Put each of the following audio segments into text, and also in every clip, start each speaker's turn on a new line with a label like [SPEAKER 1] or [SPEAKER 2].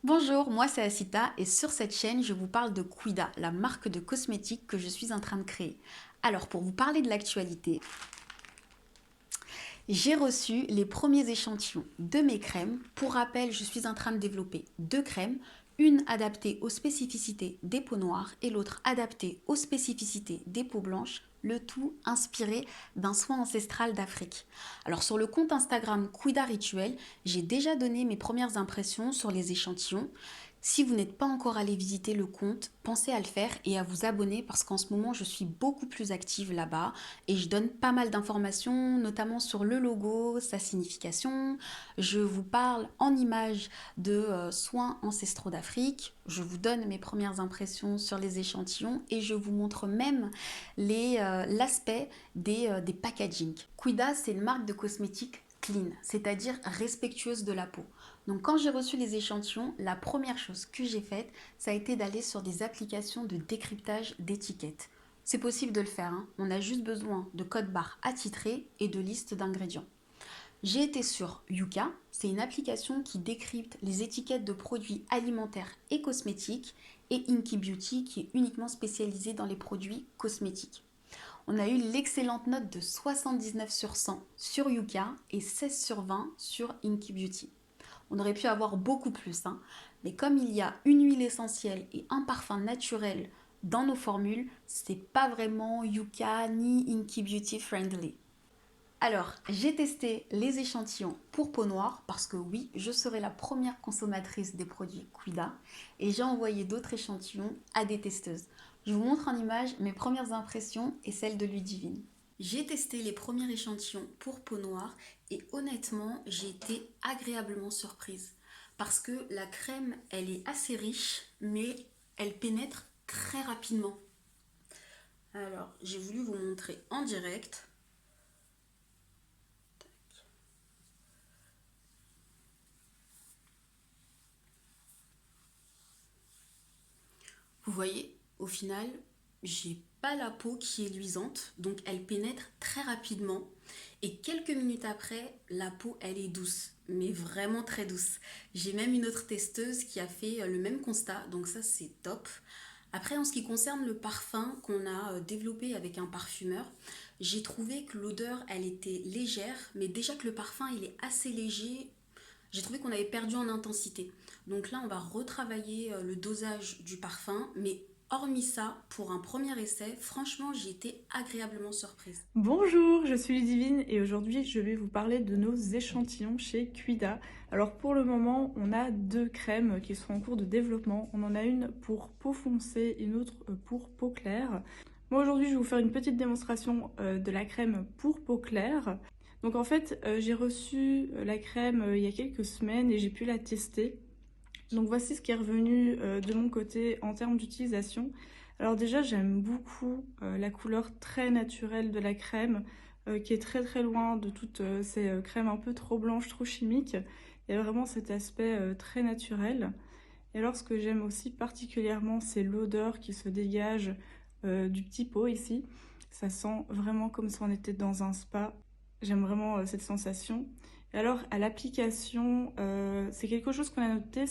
[SPEAKER 1] Bonjour, moi c'est Asita et sur cette chaîne je vous parle de Quida, la marque de cosmétiques que je suis en train de créer. Alors pour vous parler de l'actualité, j'ai reçu les premiers échantillons de mes crèmes. Pour rappel, je suis en train de développer deux crèmes, une adaptée aux spécificités des peaux noires et l'autre adaptée aux spécificités des peaux blanches, le tout inspiré d'un soin ancestral d'Afrique. Alors sur le compte Instagram Quida Rituel, j'ai déjà donné mes premières impressions sur les échantillons. Si vous n'êtes pas encore allé visiter le compte, pensez à le faire et à vous abonner parce qu'en ce moment je suis beaucoup plus active là-bas et je donne pas mal d'informations, notamment sur le logo, sa signification. Je vous parle en images de soins ancestraux d'Afrique. Je vous donne mes premières impressions sur les échantillons et je vous montre même l'aspect des packaging. Quida, c'est une marque de cosmétiques clean, c'est-à-dire respectueuse de la peau. Donc quand j'ai reçu les échantillons, la première chose que j'ai faite, ça a été d'aller sur des applications de décryptage d'étiquettes. C'est possible de le faire, hein. On a juste besoin de code barre attitré et de liste d'ingrédients. J'ai été sur Yuka, c'est une application qui décrypte les étiquettes de produits alimentaires et cosmétiques, et Inky Beauty qui est uniquement spécialisée dans les produits cosmétiques. On a eu l'excellente note de 79 sur 100 sur Yuka et 16 sur 20 sur Inky Beauty. On aurait pu avoir beaucoup plus, hein. Mais comme il y a une huile essentielle et un parfum naturel dans nos formules, c'est pas vraiment Yuka ni Inky Beauty friendly. Alors, j'ai testé les échantillons pour peau noire parce que oui, je serai la première consommatrice des produits Quida et j'ai envoyé d'autres échantillons à des testeuses. Je vous montre en image mes premières impressions et celles de Ludivine. J'ai testé les premiers échantillons pour peau noire et honnêtement, j'ai été agréablement surprise parce que la crème, elle est assez riche mais elle pénètre très rapidement. Alors, j'ai voulu vous montrer en direct. Vous voyez, au final, j'ai pas la peau qui est luisante, donc elle pénètre très rapidement. Et quelques minutes après, la peau, elle est douce, mais vraiment très douce. J'ai même une autre testeuse qui a fait le même constat, donc ça c'est top. Après, en ce qui concerne le parfum qu'on a développé avec un parfumeur, j'ai trouvé que l'odeur, elle était légère, mais déjà que le parfum, il est assez léger, j'ai trouvé qu'on avait perdu en intensité. Donc là, on va retravailler le dosage du parfum, mais hormis ça, pour un premier essai, franchement, j'ai été agréablement surprise.
[SPEAKER 2] Bonjour, je suis Ludivine et aujourd'hui je vais vous parler de nos échantillons chez Quida. Alors pour le moment, on a deux crèmes qui sont en cours de développement. On en a une pour peau foncée et une autre pour peau claire. Moi aujourd'hui je vais vous faire une petite démonstration de la crème pour peau claire. Donc en fait j'ai reçu la crème il y a quelques semaines et j'ai pu la tester. Donc voici ce qui est revenu de mon côté en termes d'utilisation. Alors déjà j'aime beaucoup la couleur très naturelle de la crème qui est très très loin de toutes ces crèmes un peu trop blanches, trop chimiques. Il y a vraiment cet aspect très naturel. Et alors ce que j'aime aussi particulièrement c'est l'odeur qui se dégage du petit pot ici. Ça sent vraiment comme si on était dans un spa. J'aime vraiment cette sensation. Et alors, à l'application, c'est quelque chose qu'on a noté,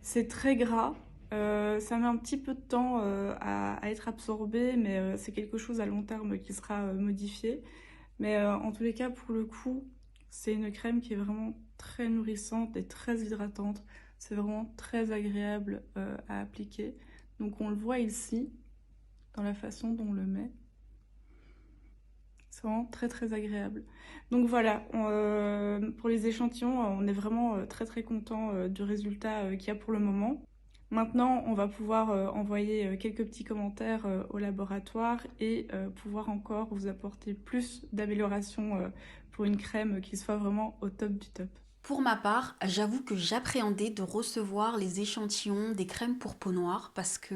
[SPEAKER 2] c'est très gras. Ça met un petit peu de temps à être absorbé, mais c'est quelque chose à long terme qui sera modifié. Mais en tous les cas, pour le coup, c'est une crème qui est vraiment très nourrissante et très hydratante. C'est vraiment très agréable à appliquer. Donc on le voit ici, dans la façon dont on le met. C'est vraiment très très agréable. Donc voilà, pour les échantillons, on est vraiment très très content du résultat qu'il y a pour le moment. Maintenant, on va pouvoir envoyer quelques petits commentaires au laboratoire et pouvoir encore vous apporter plus d'améliorations pour une crème qui soit vraiment au top du top.
[SPEAKER 1] Pour ma part, j'avoue que j'appréhendais de recevoir les échantillons des crèmes pour peau noire parce que,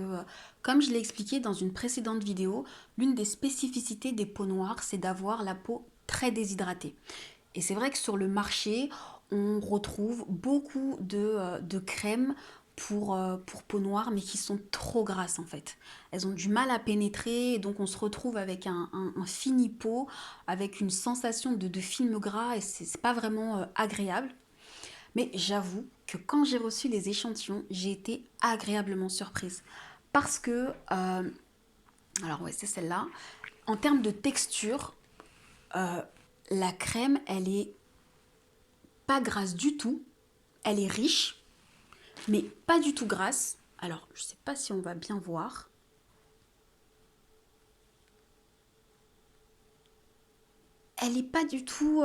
[SPEAKER 1] comme je l'ai expliqué dans une précédente vidéo, l'une des spécificités des peaux noires, c'est d'avoir la peau très déshydratée. Et c'est vrai que sur le marché, on retrouve beaucoup de crèmes pour peau noire, mais qui sont trop grasses en fait. Elles ont du mal à pénétrer, et donc on se retrouve avec un fini peau, avec une sensation de film gras, et c'est pas vraiment agréable. Mais j'avoue que quand j'ai reçu les échantillons, j'ai été agréablement surprise. Parce que, alors ouais, c'est celle-là. En termes de texture, euh, la crème, elle est pas grasse du tout. Elle est riche, mais pas du tout grasse. Alors, je sais pas si on va bien voir. Elle est pas du tout...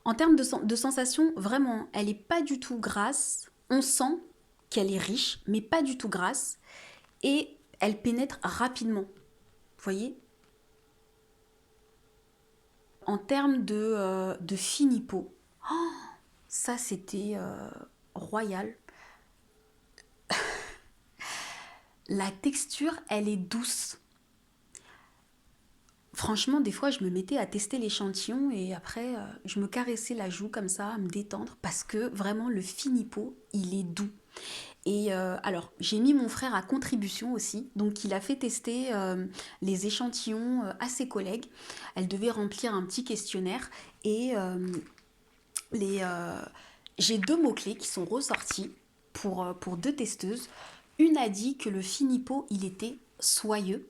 [SPEAKER 1] en termes de sensation, vraiment, elle est pas du tout grasse. On sent qu'elle est riche, mais pas du tout grasse. Et elle pénètre rapidement. Vous voyez? En termes de finipo, ça c'était royal. La texture, elle est douce. Franchement, des fois, je me mettais à tester l'échantillon et après, je me caressais la joue comme ça, à me détendre, parce que vraiment, le finipo, il est doux. Et alors, j'ai mis mon frère à contribution aussi, donc il a fait tester les échantillons à ses collègues. Elle devait remplir un petit questionnaire et les, j'ai deux mots-clés qui sont ressortis pour deux testeuses. Une a dit que le finipo, il était soyeux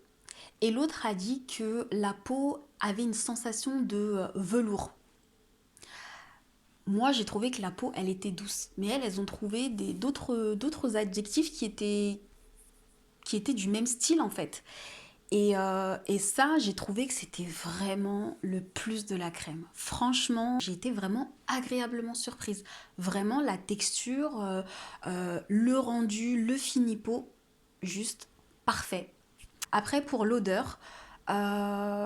[SPEAKER 1] et l'autre a dit que la peau avait une sensation de velours. Moi, j'ai trouvé que la peau, elle était douce. Mais elles ont trouvé d'autres adjectifs qui étaient du même style en fait. Et ça, j'ai trouvé que c'était vraiment le plus de la crème. Franchement, j'ai été vraiment agréablement surprise. Vraiment, la texture, le rendu, le finipo, juste parfait. Après, pour l'odeur,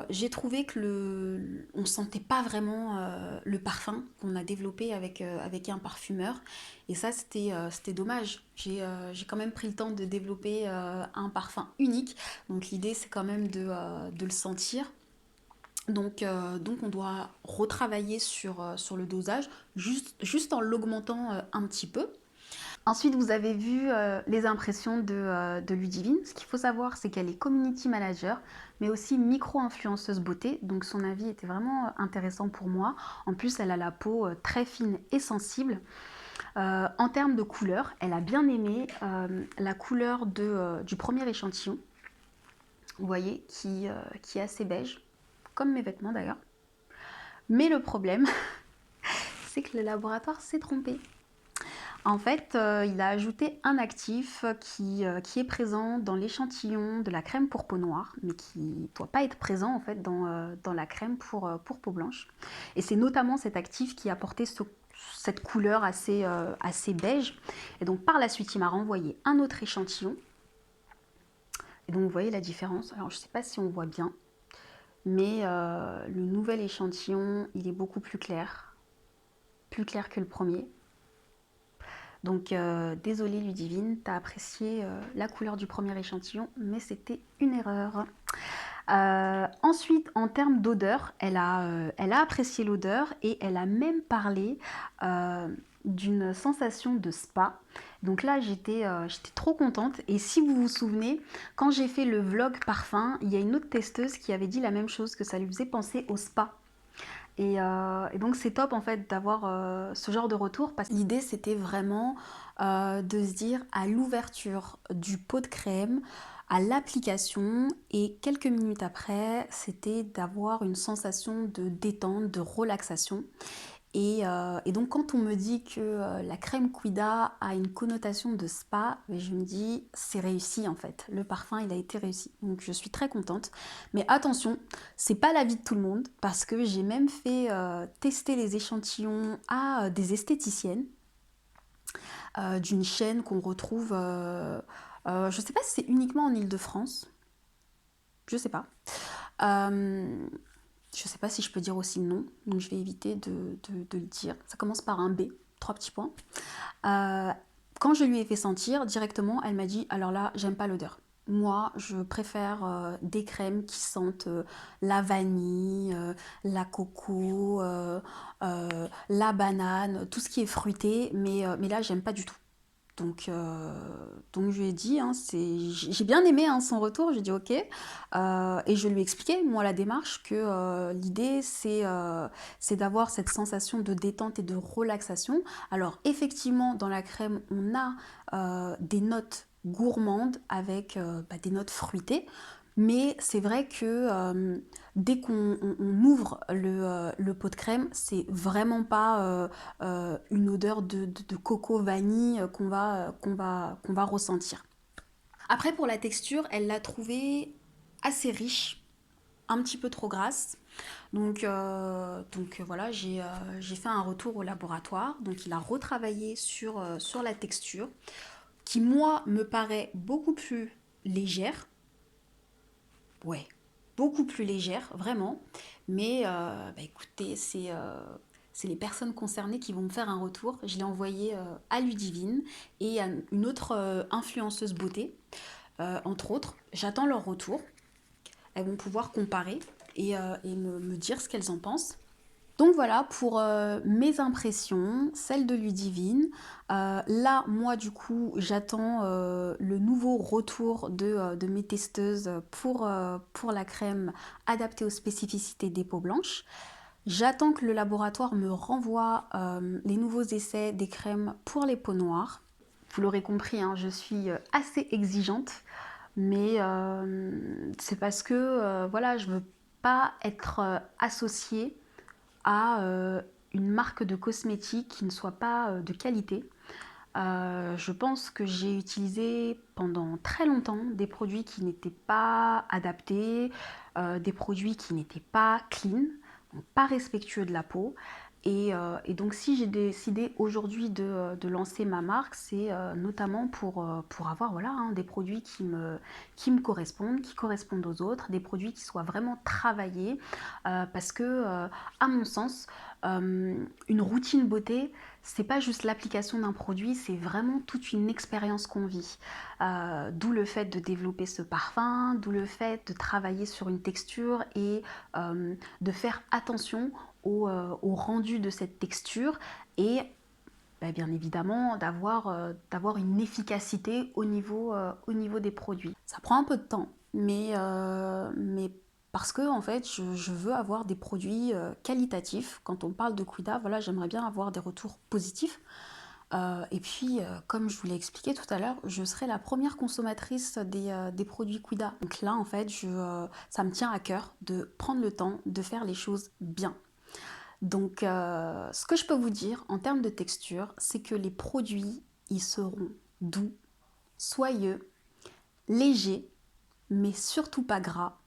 [SPEAKER 1] j'ai trouvé que on sentait pas vraiment le parfum qu'on a développé avec un parfumeur. Et ça, c'était dommage. J'ai quand même pris le temps de développer un parfum unique. Donc l'idée, c'est quand même de le sentir. Donc on doit retravailler sur le dosage, juste en l'augmentant un petit peu. Ensuite, vous avez vu les impressions de Ludivine. Ce qu'il faut savoir, c'est qu'elle est community manager, mais aussi micro-influenceuse beauté. Donc son avis était vraiment intéressant pour moi. En plus, elle a la peau très fine et sensible. En termes de couleur, elle a bien aimé la couleur du premier échantillon. Vous voyez, qui est assez beige, comme mes vêtements d'ailleurs. Mais le problème, c'est que le laboratoire s'est trompé. En fait, il a ajouté un actif qui est présent dans l'échantillon de la crème pour peau noire, mais qui ne doit pas être présent en fait dans la crème pour peau blanche. Et c'est notamment cet actif qui a apporté cette couleur assez beige. Et donc par la suite, il m'a renvoyé un autre échantillon. Et donc vous voyez la différence. Alors je ne sais pas si on voit bien, mais le nouvel échantillon, il est beaucoup plus clair que le premier. Donc désolée Ludivine, t'as apprécié la couleur du premier échantillon, mais c'était une erreur. Ensuite, en termes d'odeur, elle a apprécié l'odeur et elle a même parlé d'une sensation de spa. Donc là, j'étais trop contente. Et si vous vous souvenez, quand j'ai fait le vlog parfum, il y a une autre testeuse qui avait dit la même chose, que ça lui faisait penser au spa. Et donc c'est top en fait d'avoir ce genre de retour parce que l'idée c'était vraiment de se dire à l'ouverture du pot de crème, à l'application et quelques minutes après c'était d'avoir une sensation de détente, de relaxation. Et donc quand on me dit que la crème Quida a une connotation de spa, je me dis c'est réussi en fait. Le parfum il a été réussi. Donc je suis très contente. Mais attention, c'est pas l'avis de tout le monde parce que j'ai même fait tester les échantillons à des esthéticiennes d'une chaîne qu'on retrouve. Je sais pas si c'est uniquement en Île-de-France. Je sais pas. Euh, je sais pas si je peux dire aussi le nom, donc je vais éviter de le dire. Ça commence par un B, 3 petits points. Euh, Quand je lui ai fait sentir, directement, elle m'a dit, alors là, j'aime pas l'odeur. Moi, je préfère des crèmes qui sentent la vanille, la coco, la banane, tout ce qui est fruité, mais là, j'aime pas du tout. Donc je lui ai dit, hein, j'ai bien aimé hein, son retour, j'ai dit ok, et je lui ai expliqué, moi, la démarche, que l'idée, c'est d'avoir cette sensation de détente et de relaxation. Alors effectivement, dans la crème, on a des notes gourmandes avec des notes fruitées, mais c'est vrai que dès qu'on ouvre le pot de crème, c'est vraiment pas une odeur de coco vanille qu'on va ressentir. Après, pour la texture, elle l'a trouvée assez riche, un petit peu trop grasse. Donc voilà, j'ai fait un retour au laboratoire. Donc il a retravaillé sur la texture, qui moi me paraît beaucoup plus légère. Ouais, beaucoup plus légère, vraiment. Mais écoutez, c'est les personnes concernées qui vont me faire un retour. Je l'ai envoyé à Ludivine et à une autre influenceuse beauté, entre autres. J'attends leur retour. Elles vont pouvoir comparer et me dire ce qu'elles en pensent. Donc voilà pour mes impressions, celles de Ludivine. Là, moi, du coup, j'attends le nouveau retour de mes testeuses pour la crème adaptée aux spécificités des peaux blanches. J'attends que le laboratoire me renvoie les nouveaux essais des crèmes pour les peaux noires. Vous l'aurez compris, hein, je suis assez exigeante, mais c'est parce que voilà, je veux pas être associée à une marque de cosmétiques qui ne soit pas de qualité. Je pense que j'ai utilisé pendant très longtemps des produits qui n'étaient pas adaptés, des produits qui n'étaient pas clean, donc pas respectueux de la peau. Et donc si j'ai décidé aujourd'hui de lancer ma marque, c'est notamment pour avoir voilà, hein, des produits qui me correspondent, qui correspondent aux autres, des produits qui soient vraiment travaillés, parce que à mon sens, une routine beauté, c'est pas juste l'application d'un produit, c'est vraiment toute une expérience qu'on vit. D'où le fait de développer ce parfum, d'où le fait de travailler sur une texture et de faire attention au rendu de cette texture et bien évidemment d'avoir une efficacité au niveau des produits. Ça prend un peu de temps, mais parce que en fait je veux avoir des produits qualitatifs. Quand on parle de Quida, voilà, j'aimerais bien avoir des retours positifs. Et puis, comme je vous l'ai expliqué tout à l'heure, je serai la première consommatrice des produits Quida. Donc là, en fait, ça me tient à cœur de prendre le temps de faire les choses bien. Donc, ce que je peux vous dire en termes de texture, c'est que les produits, ils seront doux, soyeux, légers, mais surtout pas gras,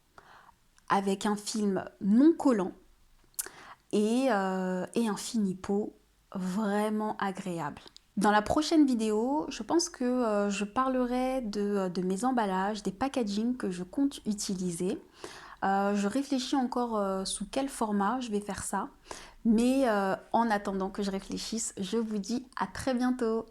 [SPEAKER 1] avec un film non collant et un fini peau vraiment agréable. Dans la prochaine vidéo, je pense que je parlerai de mes emballages, des packagings que je compte utiliser. Je réfléchis encore sous quel format je vais faire ça. Mais en attendant que je réfléchisse, je vous dis à très bientôt.